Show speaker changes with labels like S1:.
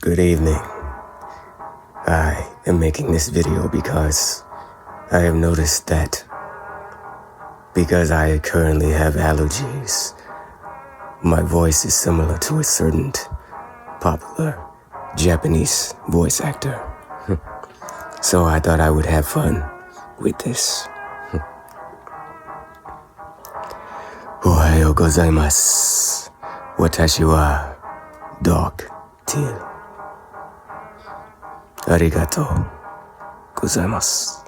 S1: Good evening. I am making this video because I have noticed that because I currently have allergies, my voice is similar to a certain popular Japanese voice actor. So I thought I would have fun with this. おはようございます。私は Dog Till ありがとうございます。